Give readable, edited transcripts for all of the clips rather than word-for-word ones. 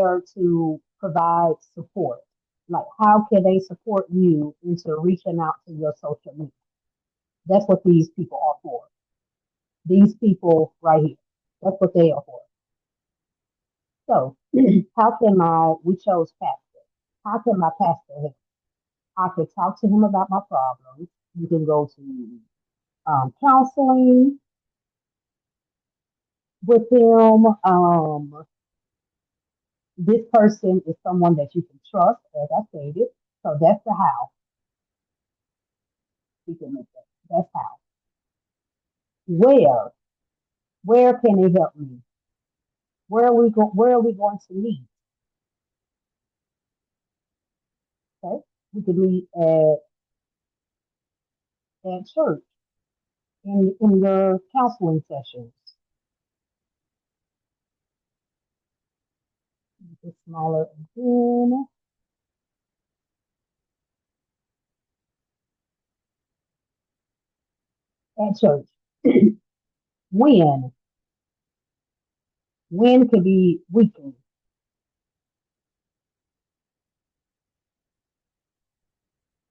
there to provide support. Like, how can they support you into reaching out to your social needs? That's what these people are for. These people right here. That's what they are for. So, how can we chose pastor. How can my pastor help? I could talk to him about my problems. You can go to counseling with him. This person is someone that you can trust, as I stated. So that's the how we can make that. That's how. Where? Where can they help me? Where are we going to meet? Okay. We could meet at church in your counseling sessions. It's smaller again. At church. When? When could be weekly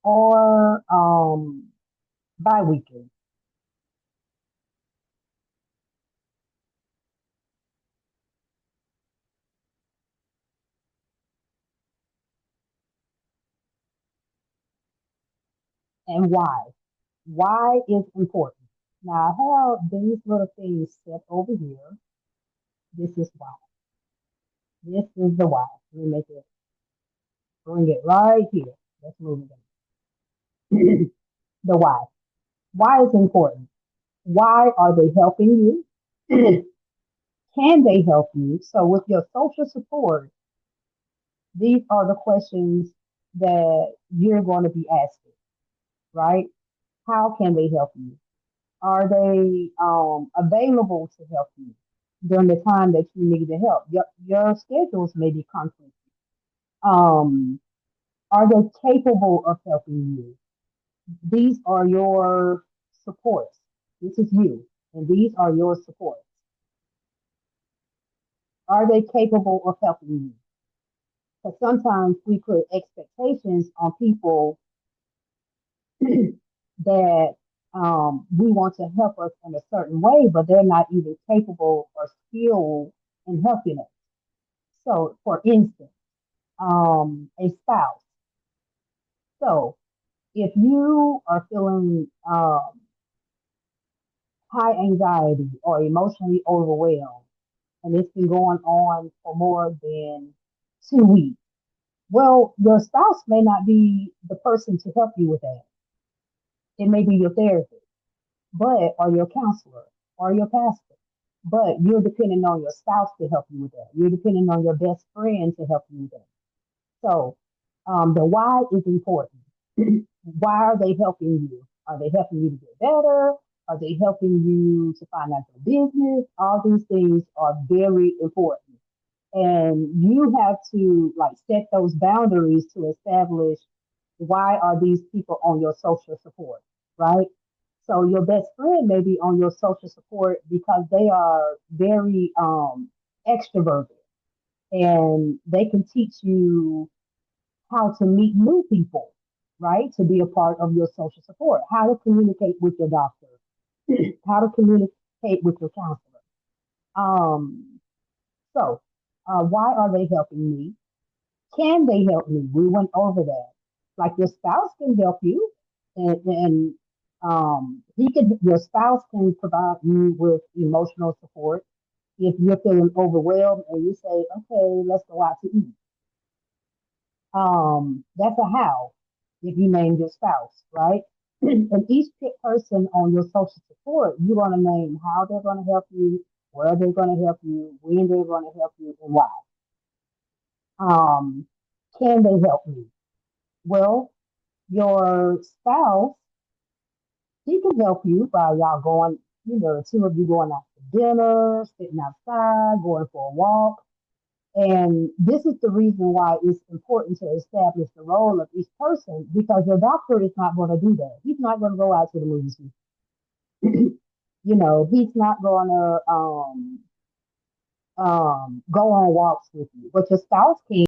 or bi-weekly. And why? Why is important? Now I have these little things set over here. This is why. This is the why. Let me make it, bring it right here. Let's move it. The why. Why is important? Why are they helping you? Can they help you? So with your social support, these are the questions that you're going to be asking, right? How can they help you? Are they available to help you during the time that you need the help? Your schedules may be conflicting. Um, are they capable of helping you? These are your supports. This is you, and these are your supports. Are they capable of helping you? Because sometimes we put expectations on people that we want to help us in a certain way, but they're not even capable or skilled in helping us. So, for instance, a spouse. So, if you are feeling high anxiety or emotionally overwhelmed, and it's been going on for more than 2 weeks, well, your spouse may not be the person to help you with that. It may be your therapist, but or your counselor or your pastor. But you're depending on your spouse to help you with that. You're depending on your best friend to help you with that. So the why is important. Why are they helping you? Are they helping you to get better? Are they helping you to find out your business? All these things are very important. And you have to like set those boundaries to establish why are these people on your social support, right? So your best friend may be on your social support because they are very extroverted and they can teach you how to meet new people, right? To be a part of your social support, how to communicate with your doctor, how to communicate with your counselor. Um, so, why are they helping me? Can they help me? We went over that. Like your spouse can help you, and your spouse can provide you with emotional support if you're feeling overwhelmed and you say, okay, let's go out to eat. That's a how if you name your spouse, right? And each person on your social support, you're going to name how they're going to help you, where they're going to help you, when they're going to help you, and why. Um, can they help me? Well, your spouse, he can help you by y'all going, the two of you going out to dinner, sitting outside, going for a walk. And this is the reason why it's important to establish the role of each person because your doctor is not going to do that. He's not going to go out to the movies. He's not going to go on walks with you, but your spouse can.